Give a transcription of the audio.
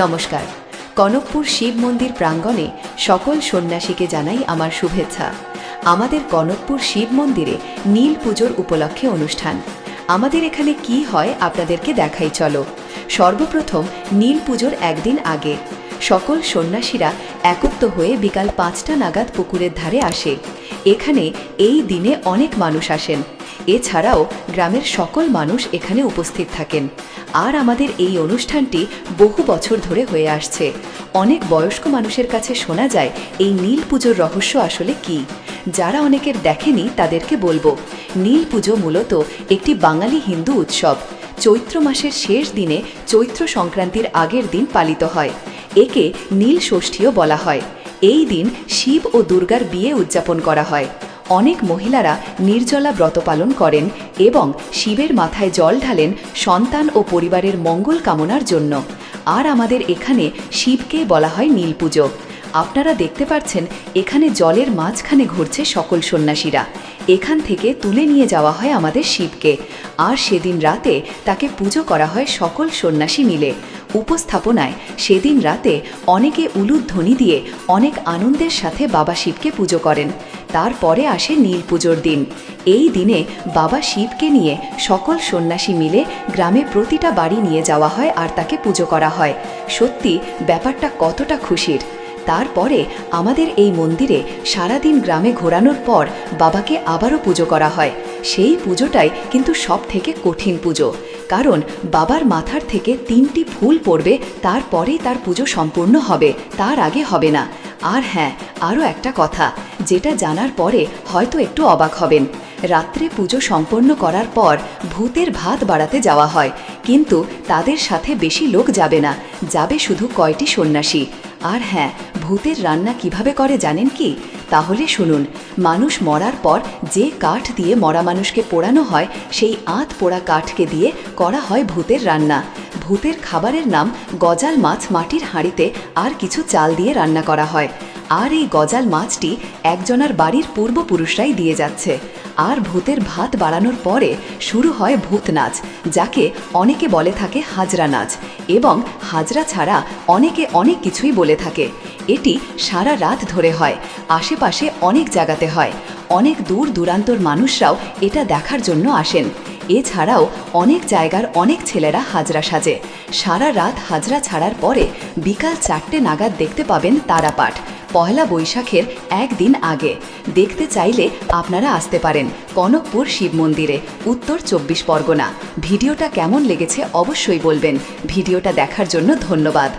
নমস্কার। কনকপুর শিব মন্দির প্রাঙ্গণে সকল সন্ন্যাসীকে জানাই আমার শুভেচ্ছা। আমাদের কনকপুর শিব মন্দিরে নীল পুজোর উপলক্ষে অনুষ্ঠান। আমাদের এখানে কি হয় আপনাদেরকে দেখাই চলো। সর্বপ্রথম নীল পুজোর একদিন আগে সকল সন্ন্যাসীরা একত্র হয়ে বিকাল 5টা নাগাদ পুকুরের ধারে আসে। এখানে এই দিনে অনেক মানুষ আসেন। এছাড়াও গ্রামের সকল মানুষ এখানে উপস্থিত থাকেন। আর আমাদের এই অনুষ্ঠানটি বহু বছর ধরে হয়ে আসছে। অনেক বয়স্ক মানুষের কাছে শোনা যায় এই নীল পুজোর রহস্য আসলে কি। যারা অনেকের দেখেনি তাদেরকে বলবো, নীল পুজো মূলত একটি বাঙালি হিন্দু উৎসব। চৈত্র মাসের শেষ দিনে চৈত্র সংক্রান্তির আগের দিন পালিত হয়। একে নীল ষষ্ঠীও বলা হয়। এই দিন শিব ও দুর্গার বিয়ে উদযাপন করা হয়। অনেক মহিলারা নির্জলা ব্রত পালন করেন এবং শিবের মাথায় জল ঢালেন সন্তান ও পরিবারের মঙ্গল কামনার জন্য। আর আমাদের এখানে শিবকে বলা হয় নীল পুজো। আপনারা দেখতে পাচ্ছেন এখানে জলের মাঝখানে ঘুরছে সকল সন্ন্যাসীরা। এখান থেকে তুলে নিয়ে যাওয়া হয় আমাদের শিবকে, আর সেদিন রাতে তাকে পুজো করা হয় সকল সন্ন্যাসী মিলে। উপস্থাপনায় সেদিন রাতে অনেকে উলুধ্বনি দিয়ে অনেক আনন্দের সাথে বাবা শিবকে পুজো করেন। তারপরে আসে নীল পুজোর দিন। এই দিনে বাবা শিবকে নিয়ে সকল সন্ন্যাসী মিলে গ্রামে প্রতিটা বাড়ি নিয়ে যাওয়া হয় আর তাকে পুজো করা হয়। সত্যি ব্যাপারটা কতটা খুশির। তারপরে আমাদের এই মন্দিরে সারাদিন গ্রামে ঘোরানোর পর বাবাকে আবারও পুজো করা হয়। সেই পুজোটাই কিন্তু সব থেকে কঠিন পুজো, কারণ বাবার মাথার থেকে 3টি ফুল পড়বে, তারপরেই তার পুজো সম্পূর্ণ হবে, তার আগে হবে না। আর হ্যাঁ, আরও একটা কথা যেটা জানার পরে হয়তো একটু অবাক হবেন। রাত্রে পুজো সম্পন্ন করার পর ভূতের ভাত বাড়াতে যাওয়া হয়, কিন্তু তাদের সাথে বেশি লোক যাবে না, যাবে শুধু কয়টি সন্ন্যাসী। আর হ্যাঁ, ভূতের রান্না কিভাবে করে জানেন কি? তাহলে শুনুন। মানুষ মরার পর যে কাঠ দিয়ে মরা মানুষকে পোড়ানো হয়, সেই আঁত পোড়া কাঠকে দিয়ে করা হয় ভূতের রান্না। ভূতের খাবারের নাম গজাল মাছ মাটির হাঁড়িতে আর কিছু চাল দিয়ে রান্না করা হয়। আর এই গজাল মাছটি একজনার বাড়ির পূর্বপুরুষরাই দিয়ে যাচ্ছে। আর ভূতের ভাত বাড়ানোর পরে শুরু হয় ভূত নাচ, যাকে অনেকে বলে থাকে হাজরা নাচ, এবং হাজরা ছাড়া অনেকে অনেক কিছুই বলে থাকে। এটি সারা রাত ধরে হয়, আশেপাশে অনেক জায়গাতে হয়। অনেক দূর দূরান্তর মানুষরাও এটা দেখার জন্য আসেন। এছাড়াও অনেক জায়গার অনেক ছেলেরা হাজরা সাজে। সারা রাত হাজরা ছাড়ার পরে বিকাল 4টে নাগাদ দেখতে পাবেন তারাপাঠ, পয়লা বৈশাখের একদিন আগে। দেখতে চাইলে আপনারা আসতে পারেন কনকপুর শিব মন্দিরে, উত্তর 24 পরগনা। ভিডিওটা কেমন লেগেছে অবশ্যই বলবেন। ভিডিওটা দেখার জন্য ধন্যবাদ।